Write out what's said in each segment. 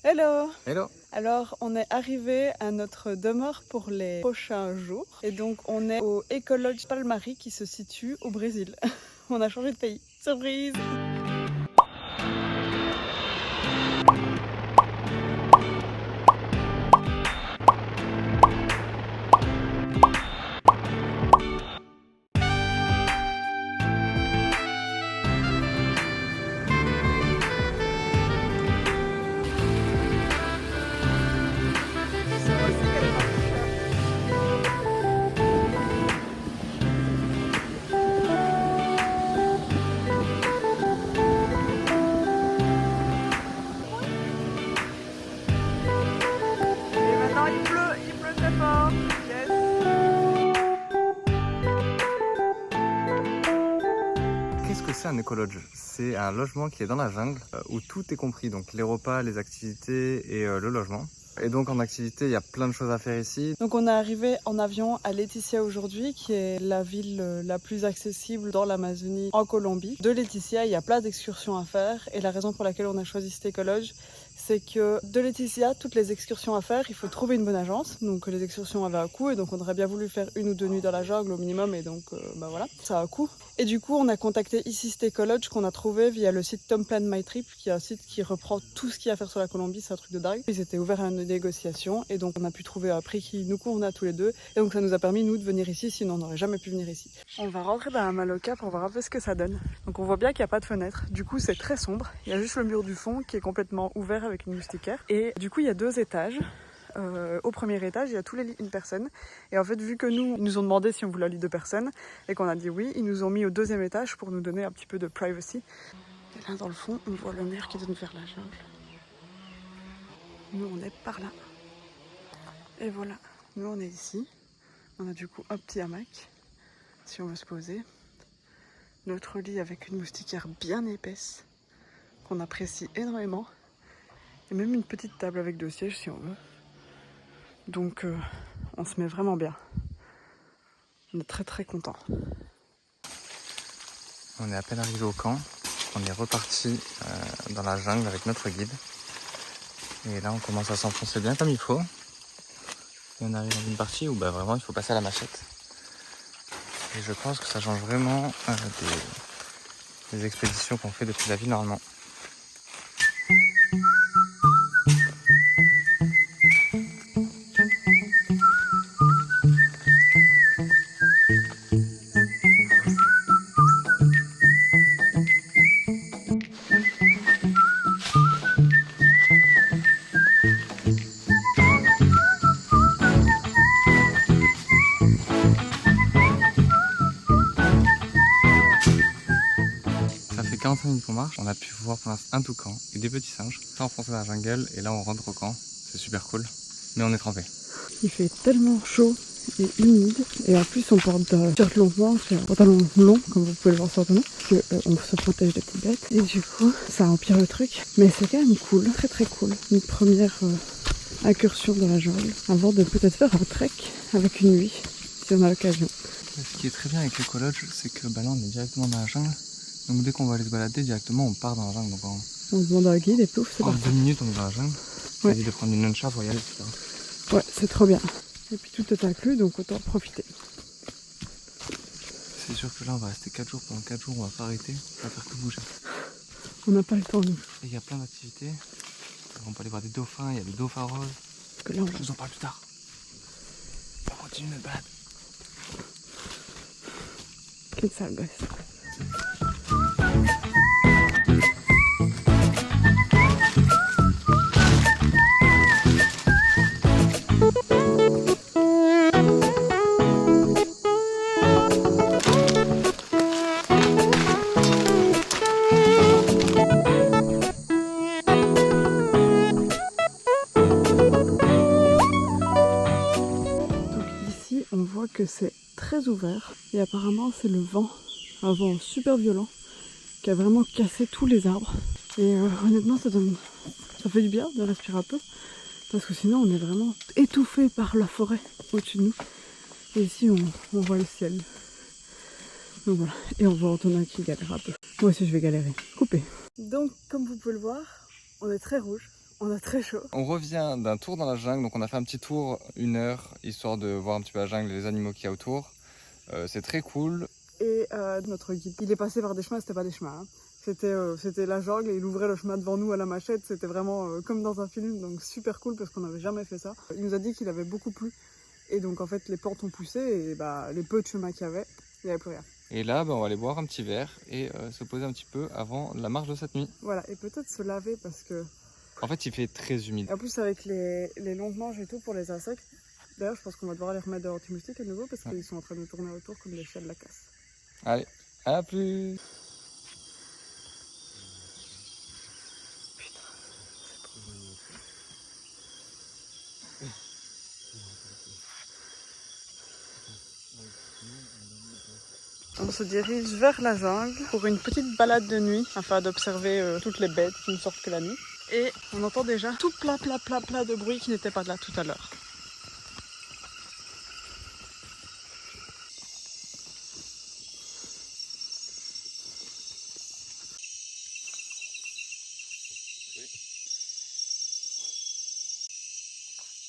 Hello! Hello! Alors, on est arrivé à notre demeure pour les prochains jours. Et donc, on est au Ecolodge Palmari qui se situe au Brésil. On a changé de pays. Surprise! Il pleut très fort. Yes. Qu'est-ce que c'est un écolodge? C'est un logement qui est dans la jungle où tout est compris, donc les repas, les activités et le logement. Et donc en activité, il y a plein de choses à faire ici. Donc on est arrivé en avion à Leticia aujourd'hui, qui est la ville la plus accessible dans l'Amazonie en Colombie. De Leticia, il y a plein d'excursions à faire et la raison pour laquelle on a choisi cet écolodge, c'est que de Leticia, toutes les excursions à faire, il faut trouver une bonne agence. Donc les excursions avaient un coût et donc on aurait bien voulu faire 1 ou 2 nuits dans la jungle au minimum et donc voilà, ça a un coût. Et du coup, on a contacté ici cet écolodge qu'on a trouvé via le site Tom Plan My Trip, qui est un site qui reprend tout ce qu'il y a à faire sur la Colombie, c'est un truc de dingue. Ils étaient ouverts à une négociation et donc on a pu trouver un prix qui nous convenait à tous les deux. Et donc ça nous a permis, nous, de venir ici, sinon on n'aurait jamais pu venir ici. On va rentrer dans la Maloca pour voir un peu ce que ça donne. Donc on voit bien qu'il n'y a pas de fenêtre, du coup c'est très sombre. Il y a juste le mur du fond qui est complètement ouvert avec une moustiquaire. Et du coup il y a 2 étages. Au premier étage, il y a tous les lits 1 personne. Et en fait, vu que ils nous ont demandé si on voulait un lit 2 personnes et qu'on a dit oui, ils nous ont mis au 2e étage pour nous donner un petit peu de privacy. Et là, dans le fond, on voit le mer qui donne vers la jungle. Nous, on est par là. Et voilà, nous, on est ici. On a du coup un petit hamac, si on veut se poser. Notre lit avec une moustiquaire bien épaisse, qu'on apprécie énormément. Et même une petite table avec 2 sièges, si on veut. Donc on se met vraiment bien. On est très très contents. On est à peine arrivé au camp. On est reparti dans la jungle avec notre guide. Et là, on commence à s'enfoncer bien comme il faut. Et on arrive dans une partie où vraiment il faut passer à la machette. Et je pense que ça change vraiment des expéditions qu'on fait depuis la ville normalement. Ça fait 45 minutes qu'on marche, on a pu voir pour l'instant un toucan et des petits singes. Ça enfoncé dans la jungle et là on rentre au camp, c'est super cool, mais on est trempé. Il fait tellement chaud et humide et en plus on porte un t-shirt long manche et un pantalon long comme vous pouvez le voir sur le que on se protège des petites bêtes et du coup ça empire le truc, mais c'est quand même cool, très très cool. Une première incursion dans la jungle avant de peut-être faire un trek avec une nuit si on a l'occasion. Ce qui est très bien avec l'écolodge, c'est que là on est directement dans la jungle. Donc dès qu'on va aller se balader, directement on part dans la jungle. Donc on demande à un guide et pouf, c'est parti. 2 minutes on est dans la jungle. On ouais. a dit de prendre une nuncha pour y aller, etc. Ouais, c'est trop bien. Et puis tout est inclus, donc autant profiter. C'est sûr que là on va rester 4 jours. Pendant 4 jours on va pas arrêter, on va faire tout bouger. On n'a pas le temps nous. Et il y a plein d'activités. On peut aller voir des dauphins, il y a des dauphins roses. Parce que là, je vous en parle plus tard. On continue notre balade. Quel sale gosse. On voit que c'est très ouvert et apparemment c'est le vent, un vent super violent qui a vraiment cassé tous les arbres et honnêtement ça fait du bien de respirer un peu parce que sinon on est vraiment étouffé par la forêt au-dessus de nous et ici on voit le ciel. Donc voilà, et on voit Antonin qui galère un peu. Moi aussi je vais galérer. Coupé. Donc comme vous pouvez le voir, on est très rouge. On a très chaud. On revient d'un tour dans la jungle, donc on a fait un petit tour, 1 heure, histoire de voir un petit peu la jungle et les animaux qu'il y a autour. C'est très cool. Et notre guide, il est passé par des chemins, c'était pas des chemins. Hein. C'était la jungle et il ouvrait le chemin devant nous à la machette. C'était vraiment comme dans un film, donc super cool parce qu'on n'avait jamais fait ça. Il nous a dit qu'il avait beaucoup plu. Et donc en fait les plantes ont poussé et les peu de chemin qu'il y avait, il n'y avait plus rien. Et là, on va aller boire un petit verre et se poser un petit peu avant la marche de cette nuit. Voilà, et peut-être se laver parce que... En fait, il fait très humide. Et en plus avec les longues manches et tout pour les insectes, d'ailleurs je pense qu'on va devoir les remettre de l'anti-moustique à nouveau parce qu'ils sont en train de tourner autour comme les chiens de la casse. Allez, à plus! On se dirige vers la jungle pour une petite balade de nuit afin d'observer toutes les bêtes qui ne sortent que la nuit. Et on entend déjà tout plein de bruit qui n'était pas là tout à l'heure.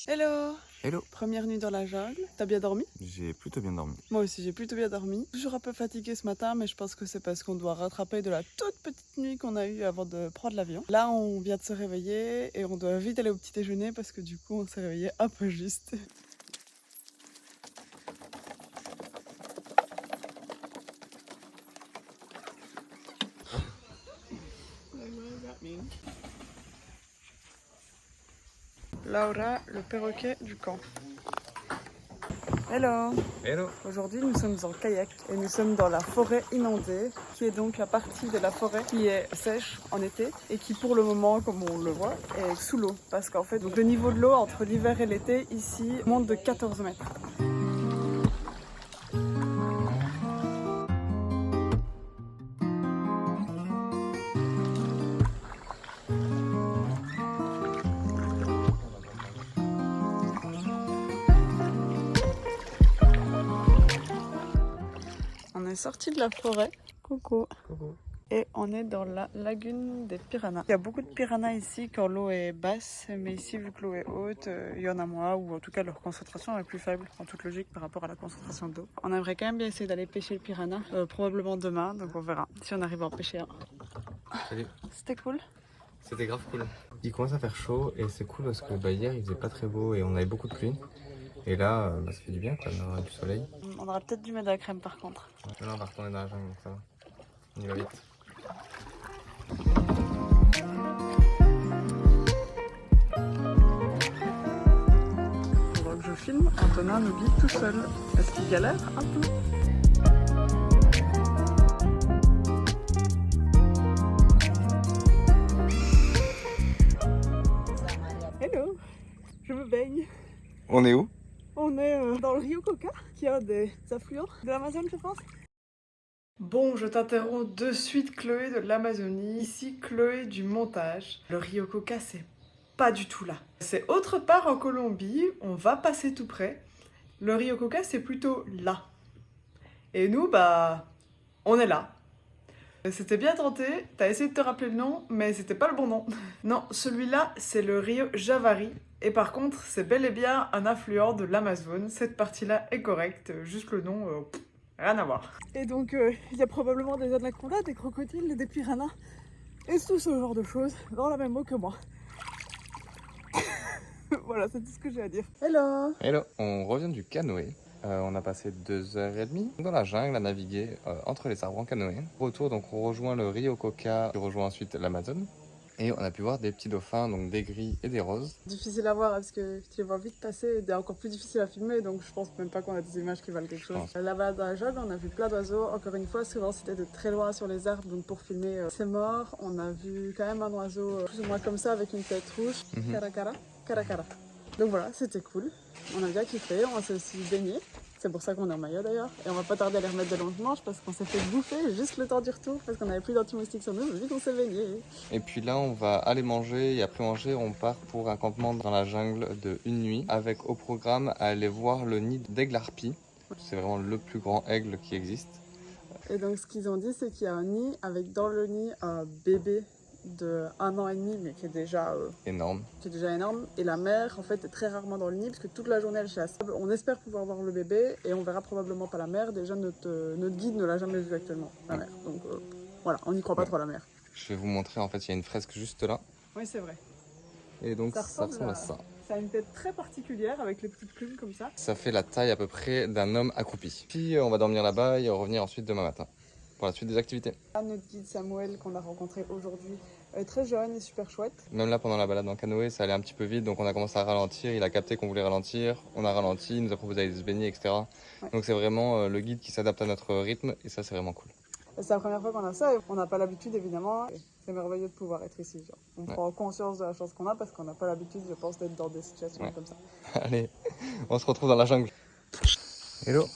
Hello! Hello! Première nuit dans la jungle, t'as bien dormi? J'ai plutôt bien dormi. Moi aussi j'ai plutôt bien dormi. Toujours un peu fatiguée ce matin mais je pense que c'est parce qu'on doit rattraper de la toute petite nuit qu'on a eue avant de prendre l'avion. Là on vient de se réveiller et on doit vite aller au petit déjeuner parce que du coup on s'est réveillé un peu juste. Laura, le perroquet du camp. Hello! Hello! Aujourd'hui nous sommes en kayak et nous sommes dans la forêt inondée qui est donc la partie de la forêt qui est sèche en été et qui pour le moment, comme on le voit, est sous l'eau parce qu'en fait donc, le niveau de l'eau entre l'hiver et l'été ici monte de 14 mètres. On est sorti de la forêt. Coucou. Coucou. Et on est dans la lagune des piranhas. Il y a beaucoup de piranhas ici quand l'eau est basse, mais ici vu que l'eau est haute, il y en a moins, ou en tout cas leur concentration est plus faible, en toute logique par rapport à la concentration d'eau. On aimerait quand même bien essayer d'aller pêcher le piranha, probablement demain, donc on verra si on arrive à en pêcher un. Salut. C'était cool. C'était grave cool. Il commence à faire chaud et c'est cool parce que hier il faisait pas très beau et on avait beaucoup de pluie. Et là, ça fait du bien quand même d'avoir du soleil. On aurait peut-être dû mettre de la crème par contre. Là on va retourner dans la jungle donc ça va. On y va vite. Pendant que je filme, Antonin nous guide tout seul. Est-ce qu'il galère un peu? Hello, je me baigne. On est où? On est dans le Rio Coca, qui est un des affluents de l'Amazone, je pense. Bon, je t'interromps de suite, Chloé de l'Amazonie. Ici, Chloé du montage. Le Rio Coca, c'est pas du tout là. C'est autre part en Colombie, on va passer tout près. Le Rio Coca, c'est plutôt là. Et nous, on est là. C'était bien tenté, t'as essayé de te rappeler le nom, mais c'était pas le bon nom. Non, celui-là, c'est le Rio Javari. Et par contre, c'est bel et bien un affluent de l'Amazone. Cette partie-là est correcte, juste le nom, rien à voir. Et donc, il y a probablement des anacondas, des crocodiles, des piranhas, et tout ce genre de choses dans la même eau que moi. Voilà, c'est tout ce que j'ai à dire. Hello! Hello! On revient du canoë. On a passé 2h30 dans la jungle à naviguer entre les arbres en canoë. Retour, donc on rejoint le Rio Coca, qui rejoint ensuite l'Amazone. Et on a pu voir des petits dauphins, donc des gris et des roses. Difficile à voir parce que tu les vois vite passer, et encore plus difficile à filmer, donc je pense même pas qu'on a des images qui valent quelque chose. Là-bas dans la jungle, on a vu plein d'oiseaux. Encore une fois, souvent c'était de très loin sur les arbres, donc pour filmer, c'est mort. On a vu quand même un oiseau plus ou moins comme ça avec une tête rouge, caracara. Donc voilà, c'était cool. On a bien kiffé, on s'est aussi baigné. C'est pour ça qu'on est en maillot d'ailleurs. Et on va pas tarder à les remettre de longues manches parce qu'on s'est fait bouffer juste le temps du retour parce qu'on n'avait plus d'anti-moustique sur nous, mais vu qu'on s'est baigné. Et puis là, on va aller manger et après manger, on part pour un campement dans la jungle de une nuit avec au programme à aller voir le nid d'aigle harpie. C'est vraiment le plus grand aigle qui existe. Et donc ce qu'ils ont dit, c'est qu'il y a un nid avec dans le nid un bébé de 1 an et demi, mais qui est déjà Énorme. énorme. Et la mère, en fait, est très rarement dans le nid parce que toute la journée elle chasse. On espère pouvoir voir le bébé et on verra probablement pas la mère. Déjà, notre guide ne l'a jamais vu actuellement, la mère. Donc voilà, on n'y croit pas trop, la mère. Je vais vous montrer, en fait, il y a une fresque juste là. Oui, c'est vrai. Et donc ça ressemble à ça. Ça a une tête très particulière avec les petites plumes comme ça. Ça fait la taille à peu près d'un homme accroupi. Puis on va dormir là-bas et revenir ensuite demain matin pour la suite des activités. Là, notre guide Samuel qu'on a rencontré aujourd'hui, très jeune et super chouette. Même là, pendant la balade en canoë, ça allait un petit peu vite, donc on a commencé à ralentir. Il a capté qu'on voulait ralentir, on a ralenti, il nous a proposé d'aller se baigner, etc. Ouais. Donc c'est vraiment le guide qui s'adapte à notre rythme et ça, c'est vraiment cool. C'est la première fois qu'on a ça et on n'a pas l'habitude, évidemment. C'est merveilleux de pouvoir être ici. Genre. On prend conscience de la chance qu'on a parce qu'on n'a pas l'habitude, je pense, d'être dans des situations comme ça. Allez, on se retrouve dans la jungle. Hello,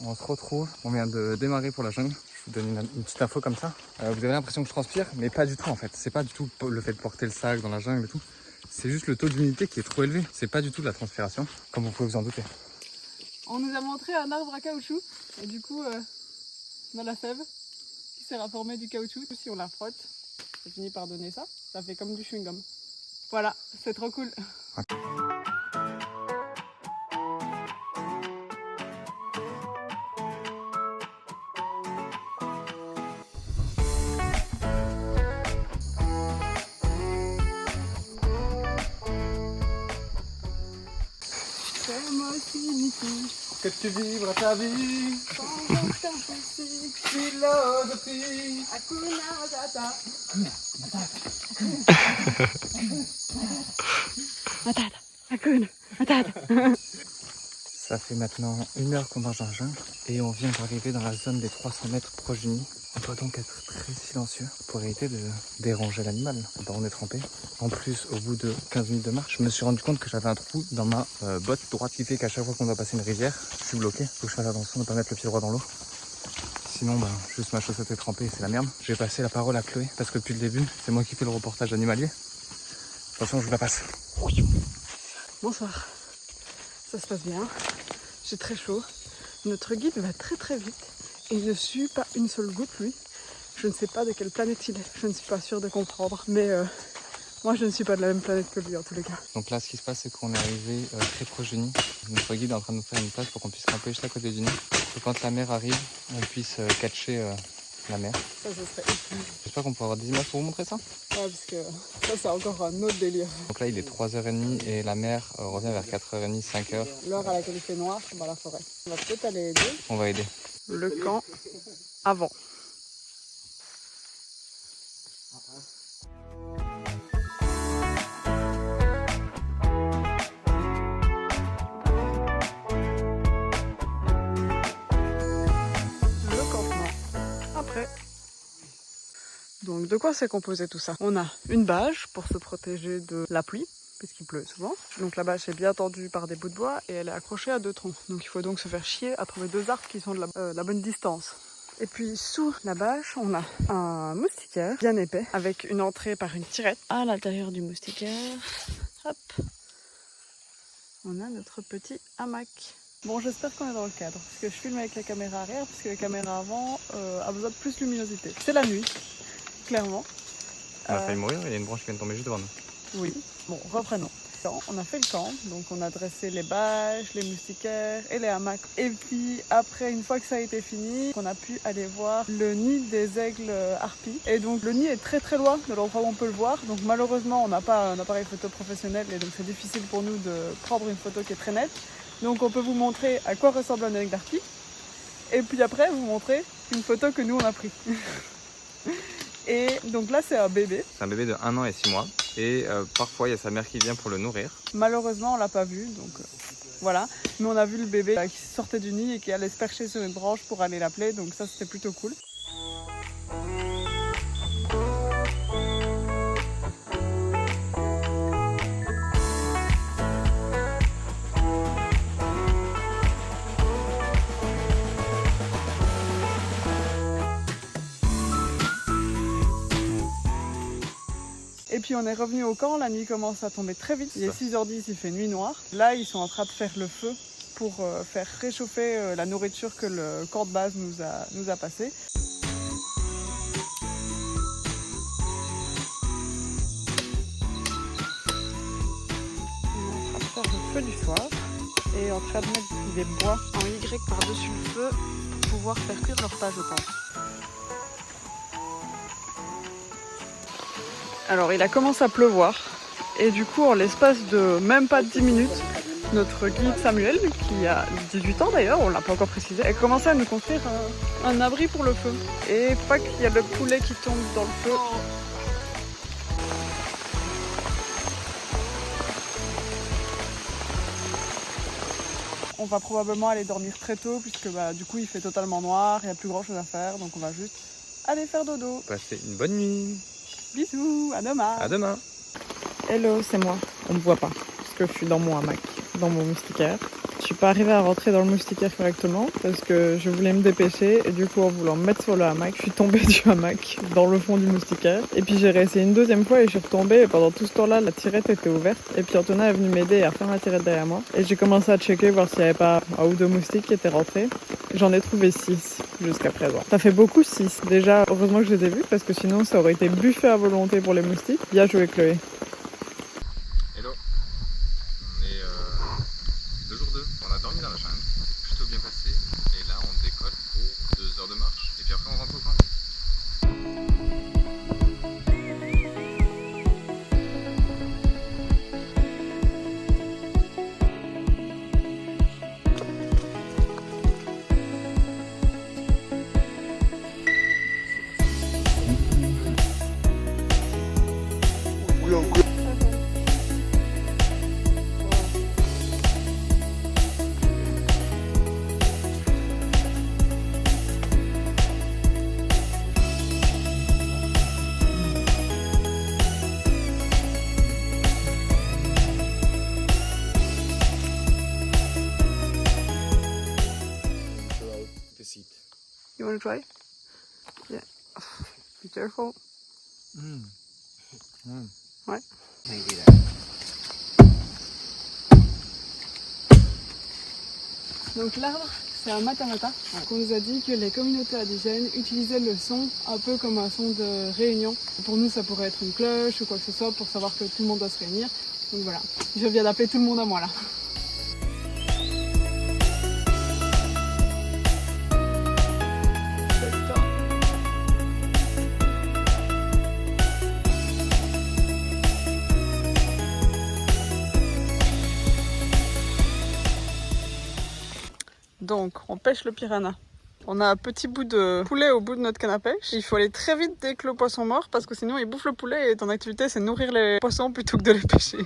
on se retrouve. On vient de démarrer pour la jungle. Je vous donne une petite info comme ça. Vous avez l'impression que je transpire, mais pas du tout en fait. C'est pas du tout le fait de porter le sac dans la jungle et tout. C'est juste le taux d'humidité qui est trop élevé. C'est pas du tout de la transpiration, comme vous pouvez vous en douter. On nous a montré un arbre à caoutchouc et du coup, dans la sève, qui sert à former du caoutchouc. Si on la frotte, ça finit par donner ça. Ça fait comme du chewing-gum. Voilà, c'est trop cool. Que tu vivras ta vie philosophie. Hakuna Matata. Matata. Hakuna Matata. Ça fait maintenant 1 heure qu'on marche dans la jungle et on vient d'arriver dans la zone des 300 mètres proche du nid. On doit donc être très silencieux pour éviter de déranger l'animal. On est trempé. En plus, au bout de 15 minutes de marche, je me suis rendu compte que j'avais un trou dans ma botte droite qui fait qu'à chaque fois qu'on doit passer une rivière, je suis bloqué. Faut que je fasse attention de ne pas mettre le pied droit dans l'eau. Sinon, juste ma chaussette est trempée et c'est la merde. Je vais passer la parole à Chloé parce que depuis le début, c'est moi qui fais le reportage animalier. Attention, je vous la passe. Bonsoir. Ça se passe bien. J'ai très chaud. Notre guide va très très vite. Et il ne sue pas une seule goutte, lui. Je ne sais pas de quelle planète il est. Je ne suis pas sûre de comprendre. Mais moi, je ne suis pas de la même planète que lui, en tous les cas. Donc là, ce qui se passe, c'est qu'on est arrivé très proche du nid. Notre guide est en train de nous faire une place pour qu'on puisse camper juste à côté du nid. Et quand la mer arrive, on puisse catcher la mer. Ça serait utile. J'espère qu'on pourra avoir des images pour vous montrer ça. Ouais, parce que ça, c'est encore un autre délire. Donc là, il est 3h30 et la mer revient vers 4h30, 5h. L'heure à laquelle il fait noir, dans la forêt. On va peut-être aller aider. On va aider. Le camp avant. Le campement après. Donc de quoi c'est composé tout ça? On a une bâche pour se protéger de la pluie, puisqu'il pleut souvent. Donc la bâche est bien tendue par des bouts de bois et elle est accrochée à 2 troncs. Donc il faut donc se faire chier à trouver 2 arbres qui sont de la bonne distance. Et puis sous la bâche, on a un moustiquaire bien épais avec une entrée par une tirette. À l'intérieur du moustiquaire, hop, on a notre petit hamac. Bon, j'espère qu'on est dans le cadre, parce que je filme avec la caméra arrière, parce que la caméra avant a besoin de plus de luminosité. C'est la nuit, clairement. On a failli mourir, il y a une branche qui vient de tomber juste devant nous. Oui, bon, reprenons. On a fait le camp, donc on a dressé les bâches, les moustiquaires et les hamacs. Et puis après, une fois que ça a été fini, on a pu aller voir le nid des aigles harpies. Et donc le nid est très très loin de l'endroit où on peut le voir. Donc malheureusement, on n'a pas un appareil photo professionnel et donc c'est difficile pour nous de prendre une photo qui est très nette. Donc on peut vous montrer à quoi ressemble un aigle harpie. Et puis après, vous montrer une photo que nous on a prise. Et donc là, c'est un bébé. C'est un bébé de 1 an et 6 mois. Et parfois, il y a sa mère qui vient pour le nourrir. Malheureusement, on l'a pas vu, donc voilà. Mais on a vu le bébé qui sortait du nid et qui allait se percher sur une branche pour aller l'appeler. Donc ça, c'était plutôt cool. Et puis on est revenu au camp, la nuit commence à tomber très vite. Il est 6h10, il fait nuit noire. Là, ils sont en train de faire le feu pour faire réchauffer la nourriture que le camp de base nous a passée. faire le feu du soir et en train de mettre des bois en Y par-dessus le feu pour pouvoir faire cuire leur repas, je pense. Alors il a commencé à pleuvoir et du coup en l'espace de même pas 10 minutes, notre guide Samuel, qui a 18 ans d'ailleurs, on l'a pas encore précisé, a commencé à nous construire un abri pour le feu. Et pas qu'il y a le poulet qui tombe dans le feu. On va probablement aller dormir très tôt puisque du coup il fait totalement noir, il n'y a plus grand chose à faire, donc on va juste aller faire dodo. Passez une bonne nuit. Bisous, à demain. À demain. Hello, c'est moi. On me voit pas parce que je suis dans mon hamac, dans mon moustiquaire. Je suis pas arrivée à rentrer dans le moustiquaire correctement parce que je voulais me dépêcher et du coup en voulant me mettre sur le hamac, je suis tombée du hamac dans le fond du moustiquaire. Et puis j'ai réessayé une deuxième fois et je suis retombée et pendant tout ce temps-là la tirette était ouverte et puis Antonin est venu m'aider à faire la tirette derrière moi et j'ai commencé à checker voir s'il n'y avait pas un ou deux moustiques qui étaient rentrés. J'en ai trouvé 6 jusqu'à présent. Ça fait beaucoup 6. Déjà heureusement que je les ai vus parce que sinon ça aurait été buffet à volonté pour les moustiques. Bien joué Chloé. Hello. On est le jour 2. On a dormi dans la jungle. Plutôt bien passé. Et là on décolle pour 2 heures de marche. Et puis après on rentre au camp. You want to try? Yeah. Be careful. Ouais. Donc l'arbre, c'est un matamata. On nous a dit que les communautés indigènes utilisaient le son un peu comme un son de réunion. Pour nous, ça pourrait être une cloche ou quoi que ce soit pour savoir que tout le monde doit se réunir. Donc voilà, je viens d'appeler tout le monde à moi là. Donc, on pêche le piranha. On a un petit bout de poulet au bout de notre canne à pêche. Il faut aller très vite dès que le poisson mord parce que sinon il bouffe le poulet et ton activité c'est nourrir les poissons plutôt que de les pêcher.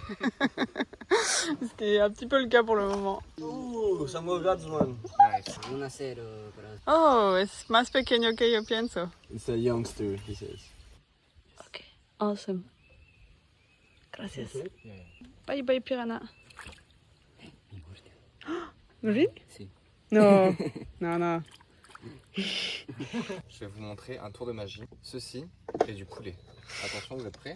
Ce qui est un petit peu le cas pour le moment. Oh, Samuel Godsman. Nice. 1-0. Oh, es más pequeño que yo pienso. It's a youngster, he says. Ok, awesome. Gracias. Bye bye piranha. Oui? Si. Non, non, non. Je vais vous montrer un tour de magie. Ceci est du poulet. Attention, vous êtes prêts?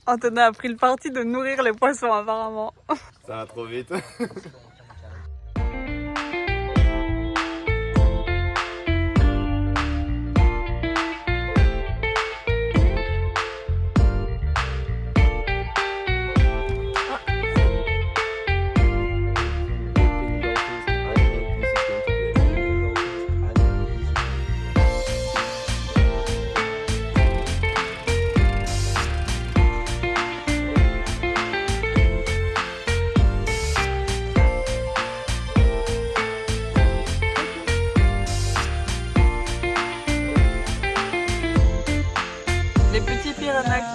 Antonin a pris le parti de nourrir les poissons apparemment. Ça va trop vite.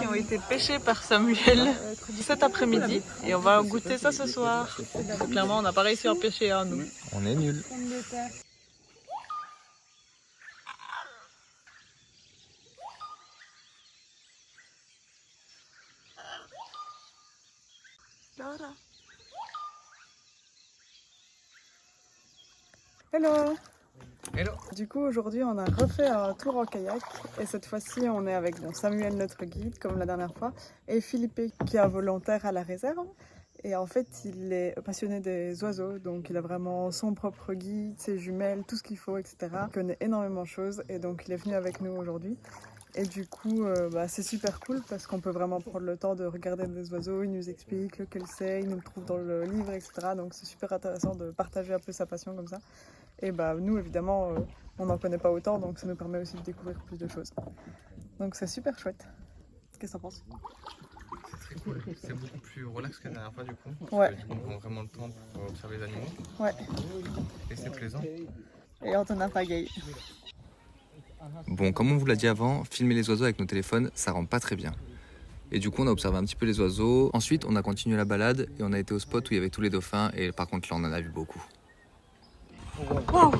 Qui ont été pêchés par Samuel cet après-midi et on va goûter ça ce soir. Clairement on n'a pas réussi à en pêcher un nous. On est nuls. Hello. Hello. Du coup aujourd'hui on a refait un tour en kayak et cette fois-ci on est avec Samuel notre guide comme la dernière fois et Philippe qui est un volontaire à la réserve Et en fait, il est passionné des oiseaux, donc il a vraiment son propre guide, ses jumelles, tout ce qu'il faut, etc. Il connaît énormément de choses et donc il est venu avec nous aujourd'hui. Et du coup, c'est super cool parce qu'on peut vraiment prendre le temps de regarder des oiseaux, il nous explique lequel c'est, il nous le trouve dans le livre, etc. Donc c'est super intéressant de partager un peu sa passion comme ça. Et nous, évidemment, on n'en connaît pas autant, donc ça nous permet aussi de découvrir plus de choses. Donc c'est super chouette. Qu'est-ce que t'en penses ? C'est très cool. C'est beaucoup plus relax que la dernière fois du coup. Ouais. Parce que, du coup, on prend vraiment le temps pour observer les animaux. Ouais. Et c'est plaisant. Et on t'en a pagaille. Bon, comme on vous l'a dit avant, filmer les oiseaux avec nos téléphones, ça rend pas très bien. Et du coup, on a observé un petit peu les oiseaux. Ensuite, on a continué la balade et on a été au spot où il y avait tous les dauphins. Et par contre, là, on en a vu beaucoup. Wow.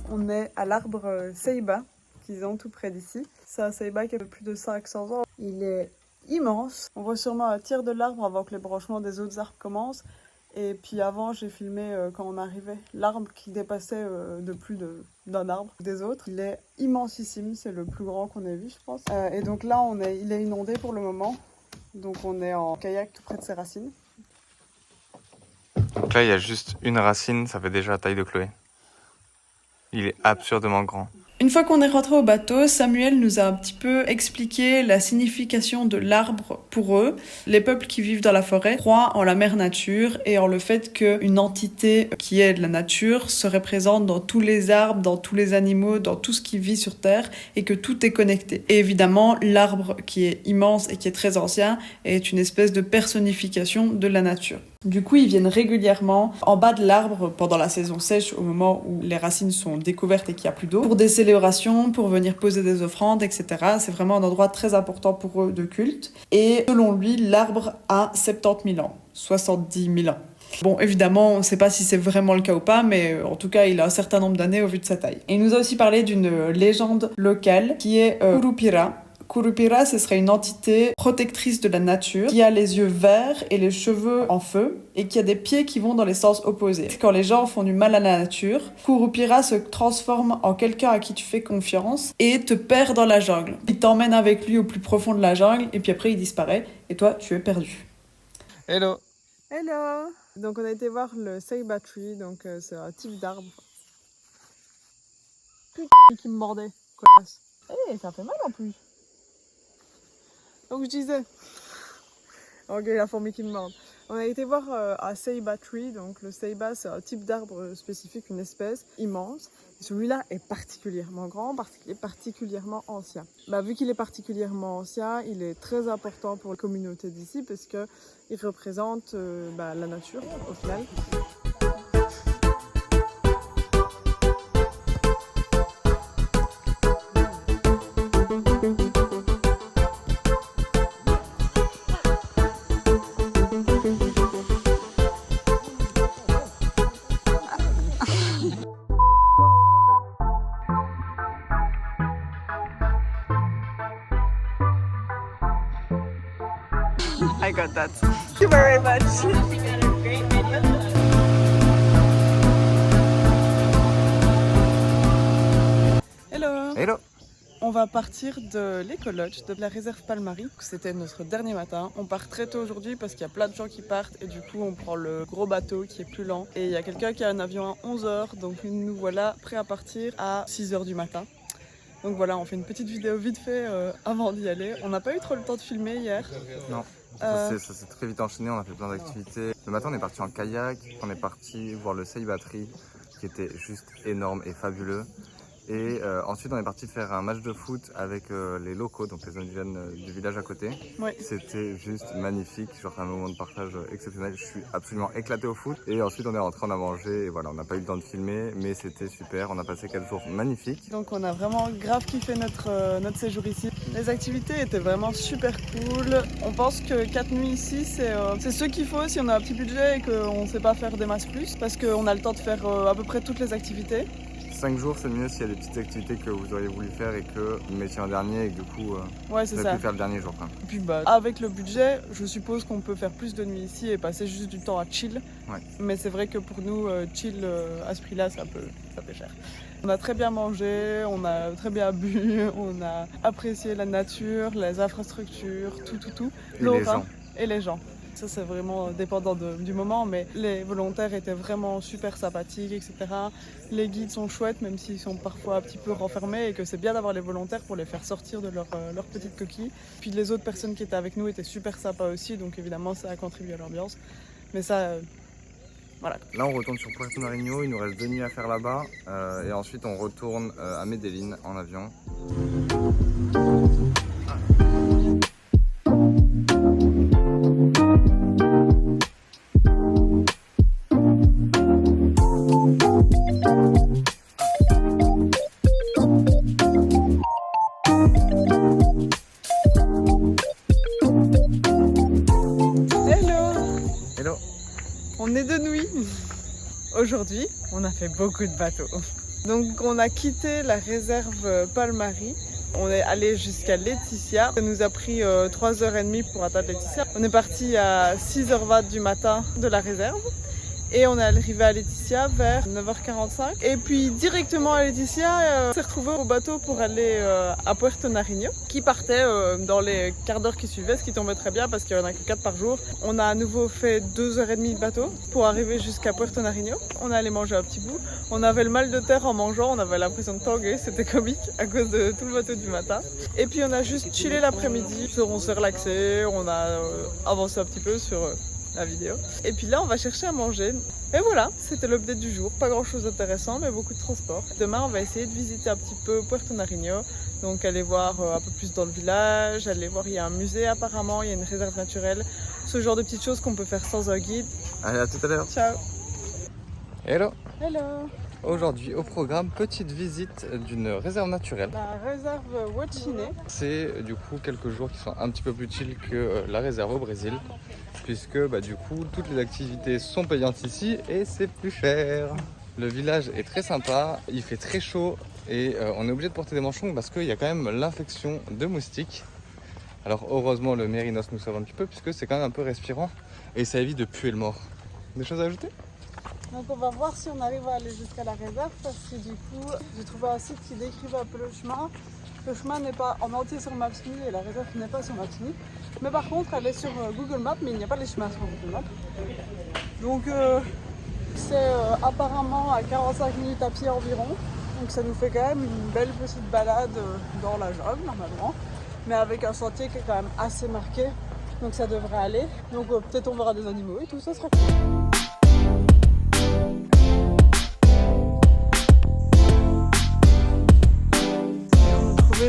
On est à l'arbre Ceiba, qu'ils ont tout près d'ici. C'est un Ceiba qui a plus de 500 ans. Il est immense. On voit sûrement un tiers de l'arbre avant que les branchements des autres arbres commencent. Et puis avant, j'ai filmé quand on arrivait l'arbre qui dépassait de plus d'un arbre des autres. Il est immensissime, c'est le plus grand qu'on ait vu, je pense. Et donc là, il est inondé pour le moment. Donc on est en kayak tout près de ses racines. Donc là, il y a juste une racine, ça fait déjà la taille de Chloé. Il est absurdement grand. Une fois qu'on est rentré au bateau, Samuel nous a un petit peu expliqué la signification de l'arbre pour eux. Les peuples qui vivent dans la forêt croient en la mère nature et en le fait qu'une entité qui est de la nature se représente dans tous les arbres, dans tous les animaux, dans tout ce qui vit sur Terre et que tout est connecté. Et évidemment, l'arbre qui est immense et qui est très ancien est une espèce de personnification de la nature. Du coup, ils viennent régulièrement en bas de l'arbre pendant la saison sèche, au moment où les racines sont découvertes et qu'il n'y a plus d'eau, pour des célébrations, pour venir poser des offrandes, etc. C'est vraiment un endroit très important pour eux de culte. Et selon lui, l'arbre a 70 000 ans, 70 000 ans. Bon, évidemment, on ne sait pas si c'est vraiment le cas ou pas, mais en tout cas, il a un certain nombre d'années au vu de sa taille. Et il nous a aussi parlé d'une légende locale qui est Curupira. Curupira, ce serait une entité protectrice de la nature qui a les yeux verts et les cheveux en feu et qui a des pieds qui vont dans les sens opposés. Quand les gens font du mal à la nature, Curupira se transforme en quelqu'un à qui tu fais confiance et te perd dans la jungle. Il t'emmène avec lui au plus profond de la jungle et puis après il disparaît et toi tu es perdu. Hello. Hello. Donc on a été voir le Ceiba Tree, donc c'est un type d'arbre. Putain qui me mordait. Eh, ça fait mal en plus. Donc je disais, ok la fourmi qui me mord. On a été voir un Ceiba Tree, donc le Ceiba c'est un type d'arbre spécifique, une espèce immense. Et celui-là est particulièrement grand, particulièrement ancien. Vu qu'il est particulièrement ancien, il est très important pour la communauté d'ici parce qu'il représente la nature au final. I got that. Thank you very much. Hello. Hello. On va partir de l'écologe de la réserve Palmari. C'était notre dernier matin. On part très tôt aujourd'hui parce qu'il y a plein de gens qui partent et du coup on prend le gros bateau qui est plus lent. Et il y a quelqu'un qui a un avion à 11h, donc nous voilà prêts à partir à 6h du matin. Donc voilà, on fait une petite vidéo vite fait avant d'y aller. On n'a pas eu trop le temps de filmer hier. Non. Ça s'est très vite enchaîné, on a fait plein d'activités. Le matin, on est parti en kayak, on est parti voir le Ceiba Tree. qui était juste énorme et fabuleux. Et ensuite on est parti faire un match de foot avec les locaux, donc les indigènes du village à côté. Oui. C'était juste magnifique, genre un moment de partage exceptionnel. Je suis absolument éclaté au foot. Et ensuite on est rentré, on a mangé et voilà, on n'a pas eu le temps de filmer, mais c'était super. On a passé 4 jours magnifiques. Donc on a vraiment grave kiffé notre séjour ici. Les activités étaient vraiment super cool. On pense que 4 nuits ici, c'est ce qu'il faut si on a un petit budget et qu'on ne sait pas faire des masses plus, parce qu'on a le temps de faire à peu près toutes les activités. 5 jours, c'est mieux s'il y a des petites activités que vous auriez voulu faire et que vous mettiez un dernier et que du coup, ouais, c'est vous ça. avez pu faire le dernier jour. Quoi. Et puis avec le budget, je suppose qu'on peut faire plus de nuits ici et passer juste du temps à chill. Ouais. Mais c'est vrai que pour nous, chill à ce prix-là, ça peut cher. On a très bien mangé, on a très bien bu, on a apprécié la nature, les infrastructures, tout. Et les gens. Et les gens. Ça, c'est vraiment dépendant du moment, mais les volontaires étaient vraiment super sympathiques, etc. Les guides sont chouettes, même s'ils sont parfois un petit peu renfermés, et que c'est bien d'avoir les volontaires pour les faire sortir de leur petite coquille. Puis les autres personnes qui étaient avec nous étaient super sympas aussi, donc évidemment, ça a contribué à l'ambiance. Mais ça, voilà. Là, on retourne sur Puerto Nariño, il nous reste 2 nuits à faire là-bas, et ensuite on retourne à Medellín en avion. On est de nuit. Aujourd'hui, on a fait beaucoup de bateaux. Donc on a quitté la réserve Palmari. On est allé jusqu'à Leticia. Ça nous a pris 3h30 pour atteindre Leticia. On est parti à 6h20 du matin de la réserve. Et on est arrivé à Leticia vers 9h45. Et puis directement à Leticia, on s'est retrouvé au bateau pour aller à Puerto Nariño, qui partait dans les quarts d'heure qui suivaient, ce qui tombait très bien parce qu'il n'y en a que 4 par jour. On a à nouveau fait 2h30 de bateau pour arriver jusqu'à Puerto Nariño. On est allé manger un petit bout. On avait le mal de terre en mangeant, on avait l'impression de tanguer, c'était comique à cause de tout le bateau du matin. Et puis on a juste chillé l'après-midi, on s'est relaxé, on a avancé un petit peu sur la vidéo. Et puis là, on va chercher à manger. Et voilà, c'était l'update du jour. Pas grand chose d'intéressant, mais beaucoup de transport. Demain, on va essayer de visiter un petit peu Puerto Nariño. Donc aller voir un peu plus dans le village, aller voir, il y a un musée apparemment, il y a une réserve naturelle. Ce genre de petites choses qu'on peut faire sans un guide. Allez, à tout à l'heure. Ciao. Hello. Hello. Aujourd'hui au programme, petite visite d'une réserve naturelle. La réserve Huachine. C'est du coup quelques jours qui sont un petit peu plus chill que la réserve au Brésil, puisque du coup toutes les activités sont payantes ici et c'est plus cher. Le village est très sympa, il fait très chaud et on est obligé de porter des manches longues parce qu'il y a quand même l'infection de moustiques. Alors heureusement le mérinos nous sauve un petit peu puisque c'est quand même un peu respirant et ça évite de puer le mort. Des choses à ajouter ? Donc on va voir si on arrive à aller jusqu'à la réserve parce que du coup j'ai trouvé un site qui décrivait un peu le chemin. Le chemin n'est pas en entier sur Maps.me et la réserve n'est pas sur Maps.me. Mais par contre elle est sur Google Maps, mais il n'y a pas les chemins sur Google Maps. Donc c'est apparemment à 45 minutes à pied environ. Donc ça nous fait quand même une belle petite balade dans la jungle normalement. Mais avec un sentier qui est quand même assez marqué. Donc ça devrait aller. Donc peut-être on verra des animaux et tout, ça sera cool.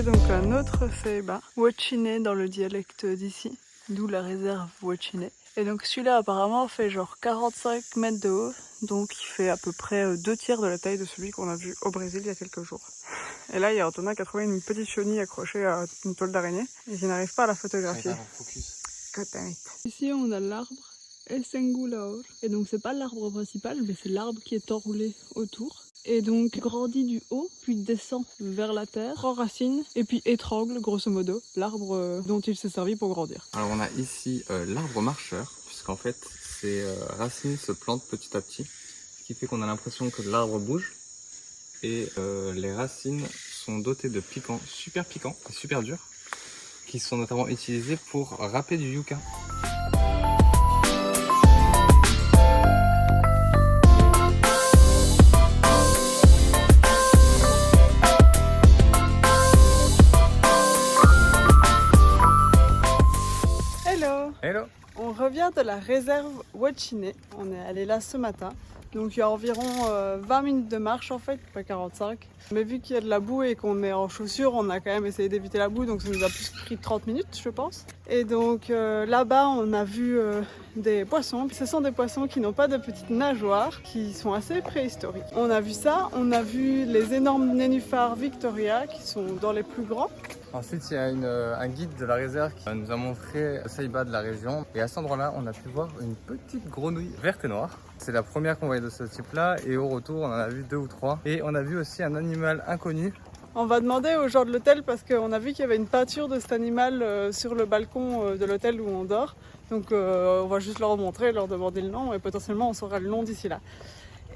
Donc un autre ceiba, Huachine dans le dialecte d'ici, d'où la réserve Huachine. Et donc celui-là apparemment fait genre 45 mètres de haut, donc il fait à peu près 2 tiers de la taille de celui qu'on a vu au Brésil il y a quelques jours. Et là il y a Antonin qui a trouvé une petite chenille accrochée à une toile d'araignée et qui n'arrive pas à la photographier. Ici on a l'arbre Esengulaor, et donc c'est pas l'arbre principal mais c'est l'arbre qui est enroulé autour. Et donc grandit du haut, puis descend vers la terre, prend racine, et puis étrangle grosso modo l'arbre dont il s'est servi pour grandir. Alors on a ici l'arbre marcheur, puisqu'en fait ses racines se plantent petit à petit, ce qui fait qu'on a l'impression que l'arbre bouge. Et les racines sont dotées de piquants super piquants et super durs, qui sont notamment utilisés pour râper du yucca. Hello. Hello. On revient de la réserve Huachine. On est allé là ce matin. Donc il y a environ 20 minutes de marche en fait, pas 45. Mais vu qu'il y a de la boue et qu'on est en chaussures, on a quand même essayé d'éviter la boue, donc ça nous a plus pris 30 minutes je pense. Et donc là-bas on a vu des poissons. Ce sont des poissons qui n'ont pas de petites nageoires, qui sont assez préhistoriques. On a vu ça, on a vu les énormes nénuphars Victoria qui sont dans les plus grands. Ensuite, il y a un guide de la réserve qui nous a montré le Ceiba de la région. Et à cet endroit-là, on a pu voir une petite grenouille verte et noire. C'est la première qu'on voyait de ce type-là. Et au retour, on en a vu 2 ou 3. Et on a vu aussi un animal inconnu. On va demander aux gens de l'hôtel parce qu'on a vu qu'il y avait une peinture de cet animal sur le balcon de l'hôtel où on dort. Donc on va juste leur montrer, leur demander le nom et potentiellement on saura le nom d'ici là.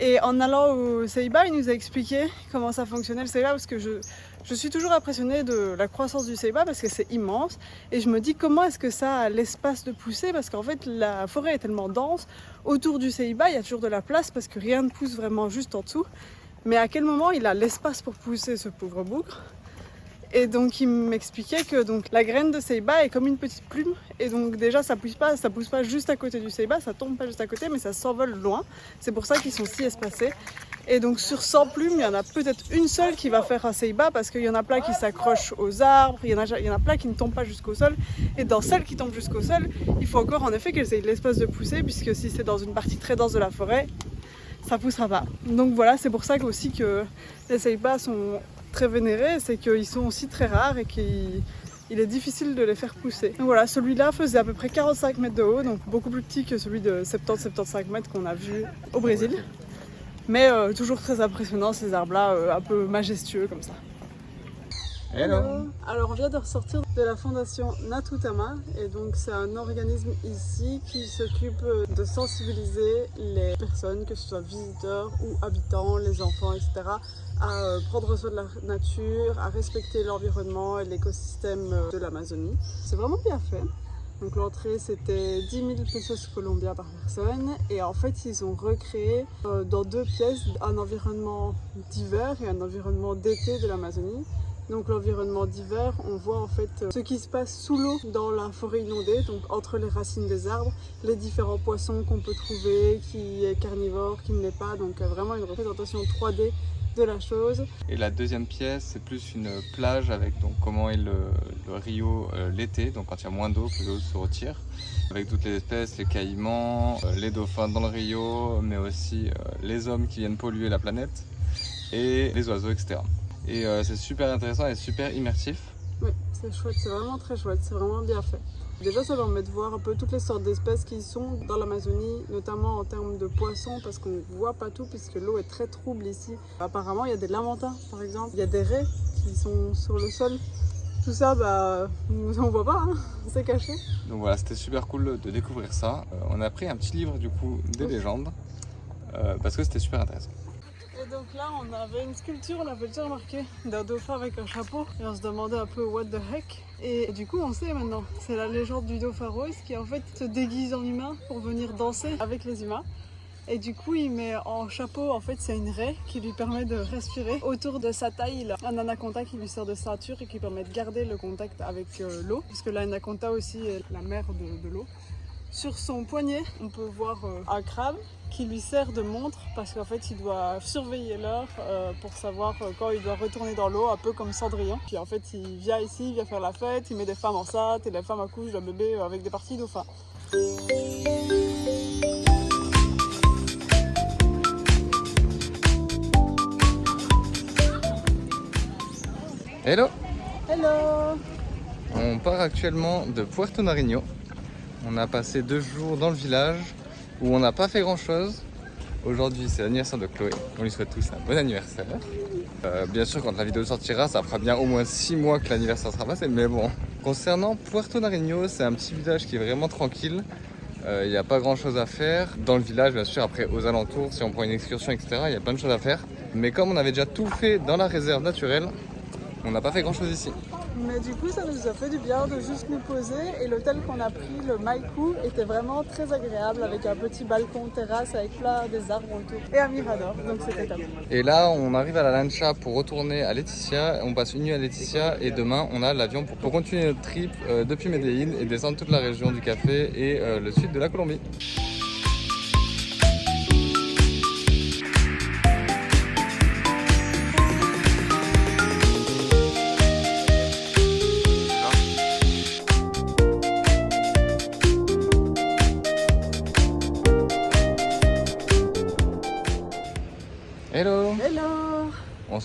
Et en allant au Ceiba, il nous a expliqué comment ça fonctionnait le Ceiba parce que je suis toujours impressionnée de la croissance du Ceiba parce que c'est immense et je me dis comment est-ce que ça a l'espace de pousser parce qu'en fait la forêt est tellement dense, autour du Ceiba il y a toujours de la place parce que rien ne pousse vraiment juste en dessous. Mais à quel moment il a l'espace pour pousser ce pauvre bougre? Et donc il m'expliquait que donc, la graine de Ceiba est comme une petite plume et donc déjà ça pousse pas juste à côté du Ceiba, ça tombe pas juste à côté mais ça s'envole loin. C'est pour ça qu'ils sont si espacés. Et donc sur 100 plumes, il y en a peut-être une seule qui va faire un Ceiba parce qu'il y en a plein qui s'accrochent aux arbres, il y en a plein qui ne tombent pas jusqu'au sol. Et dans celles qui tombent jusqu'au sol, il faut encore en effet qu'elles aient l'espace de pousser puisque si c'est dans une partie très dense de la forêt, ça poussera pas. Donc voilà, c'est pour ça aussi que les Ceibas sont très vénérés, c'est qu'ils sont aussi très rares et qu'il est difficile de les faire pousser. Donc voilà, celui-là faisait à peu près 45 mètres de haut, donc beaucoup plus petit que celui de 70-75 mètres qu'on a vu au Brésil. Mais toujours très impressionnant ces arbres-là, un peu majestueux comme ça. Hello. Alors on vient de ressortir de la fondation Natutama et donc c'est un organisme ici qui s'occupe de sensibiliser les personnes, que ce soit visiteurs ou habitants, les enfants, etc. à prendre soin de la nature, à respecter l'environnement et l'écosystème de l'Amazonie. C'est vraiment bien fait. Donc l'entrée c'était 10 000 pesos colombiens par personne et en fait ils ont recréé dans 2 pièces un environnement d'hiver et un environnement d'été de l'Amazonie. Donc l'environnement d'hiver, on voit en fait ce qui se passe sous l'eau dans la forêt inondée, donc entre les racines des arbres, les différents poissons qu'on peut trouver, qui est carnivore, qui ne l'est pas, donc vraiment une représentation 3D de la chose. Et la deuxième pièce, c'est plus une plage avec donc comment est le Rio l'été, donc quand il y a moins d'eau, que l'eau se retire, avec toutes les espèces, les caïmans, les dauphins dans le Rio, mais aussi les hommes qui viennent polluer la planète et les oiseaux, etc. Et c'est super intéressant et super immersif. Oui, c'est chouette, c'est vraiment très chouette, c'est vraiment bien fait. Déjà, ça permet de voir un peu toutes les sortes d'espèces qui sont dans l'Amazonie, notamment en termes de poissons, parce qu'on ne voit pas tout puisque l'eau est très trouble ici. Apparemment, il y a des lamantins, par exemple, il y a des raies qui sont sur le sol. Tout ça, on ne voit pas, hein, c'est caché. Donc voilà, c'était super cool de découvrir ça. On a pris un petit livre du coup des légendes, parce que c'était super intéressant. Et donc là, on avait une sculpture, on l'avait déjà remarqué, d'un dauphin avec un chapeau. Et on se demandait un peu what the heck. Et du coup, on sait maintenant. C'est la légende du dauphin rose qui en fait se déguise en humain pour venir danser avec les humains. Et du coup, il met en chapeau, en fait, c'est une raie qui lui permet de respirer. Autour de sa taille, il a un anaconda qui lui sert de ceinture et qui permet de garder le contact avec l'eau. Puisque l'anaconda aussi est la mère de l'eau. Sur son poignet, on peut voir un crabe qui lui sert de montre parce qu'en fait il doit surveiller l'heure pour savoir quand il doit retourner dans l'eau, un peu comme Cendrillon. Puis en fait il vient ici, il vient faire la fête, il met des femmes enceintes et les femmes accouchent d'un bébé avec des parties dauphins. Hello. Hello. On part actuellement de Puerto Nariño. On a passé 2 jours dans le village où on n'a pas fait grand chose. Aujourd'hui c'est l'anniversaire de Chloé, on lui souhaite tous un bon anniversaire. Bien sûr quand la vidéo sortira ça fera bien au moins 6 mois que l'anniversaire sera passé, mais bon. Concernant Puerto Nariño, c'est un petit village qui est vraiment tranquille. Il n'y a pas grand chose à faire. Dans le village bien sûr, après aux alentours, si on prend une excursion etc, il y a plein de choses à faire. Mais comme on avait déjà tout fait dans la réserve naturelle, on n'a pas fait grand chose ici. Mais du coup ça nous a fait du bien de juste nous poser et l'hôtel qu'on a pris, le Maiku, était vraiment très agréable avec un petit balcon terrasse avec plein des arbres autour et un mirador, donc c'était top. Et là on arrive à la lancha pour retourner à Leticia, on passe une nuit à Leticia et demain on a l'avion pour continuer notre trip depuis Medellín et descendre toute la région du café et le sud de la Colombie.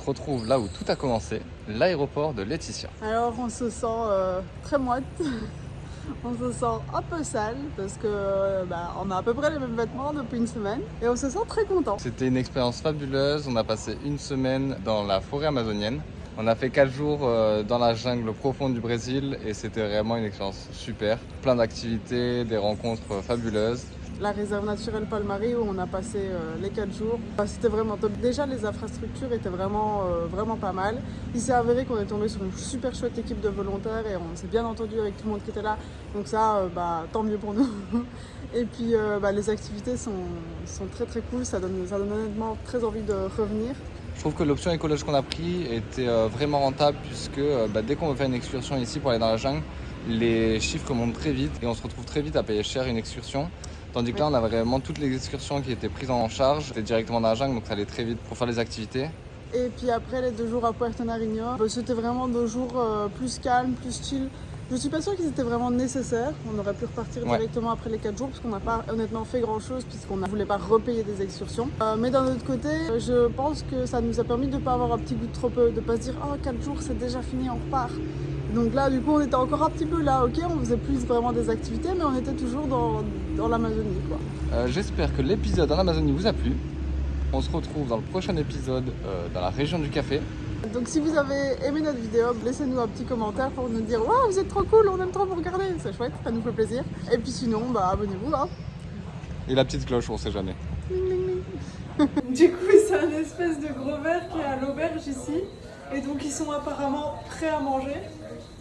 retrouve là où tout a commencé, l'aéroport de Laetitia. Alors on se sent très moite, on se sent un peu sale parce que on a à peu près les mêmes vêtements depuis une semaine et on se sent très content. C'était une expérience fabuleuse, on a passé une semaine dans la forêt amazonienne. On a fait 4 jours dans la jungle profonde du Brésil et c'était vraiment une expérience super. Plein d'activités, des rencontres fabuleuses. La réserve naturelle Palmari où on a passé les 4 jours, c'était vraiment top. Déjà les infrastructures étaient vraiment pas mal. Il s'est avéré qu'on est tombé sur une super chouette équipe de volontaires et on s'est bien entendu avec tout le monde qui était là. Donc ça, tant mieux pour nous. Et puis les activités sont très très cool, ça donne honnêtement très envie de revenir. Je trouve que l'option écologique qu'on a pris était vraiment rentable puisque dès qu'on veut faire une excursion ici pour aller dans la jungle, les chiffres montent très vite et on se retrouve très vite à payer cher une excursion. Tandis que là, on a vraiment toutes les excursions qui étaient prises en charge. C'était directement dans la jungle, donc ça allait très vite pour faire les activités. Et puis après, les 2 jours à Puerto Nariño, c'était vraiment 2 jours plus calmes, plus chill. Je suis pas sûre qu'ils étaient vraiment nécessaires. On aurait pu repartir directement après les 4 jours parce qu'on n'a pas honnêtement fait grand chose puisqu'on ne voulait pas repayer des excursions. Mais d'un autre côté, je pense que ça nous a permis de ne pas avoir un petit goût de trop peu, de ne pas se dire « Oh, 4 jours, c'est déjà fini, on repart ». Donc là, du coup, on était encore un petit peu là, ok, on faisait plus vraiment des activités, mais on était toujours dans l'Amazonie, quoi. J'espère que l'épisode en Amazonie vous a plu. On se retrouve dans le prochain épisode dans la région du café. Donc si vous avez aimé notre vidéo, laissez-nous un petit commentaire pour nous dire « Waouh, vous êtes trop cool, on aime trop vous regarder ». C'est chouette, ça nous fait plaisir. Et puis sinon, abonnez-vous, hein. Et la petite cloche, on sait jamais. Du coup, c'est un espèce de gros verre qui est à l'auberge ici. Et donc, ils sont apparemment prêts à manger.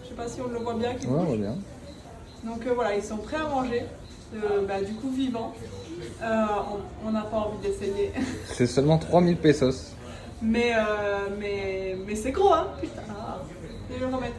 Je sais pas si on le voit bien. Ouais, on voit bien. Donc voilà, ils sont prêts à manger. Du coup, vivants. On n'a pas envie d'essayer. C'est seulement 3000 pesos. Mais c'est gros, hein. Putain. Je vais le remettre.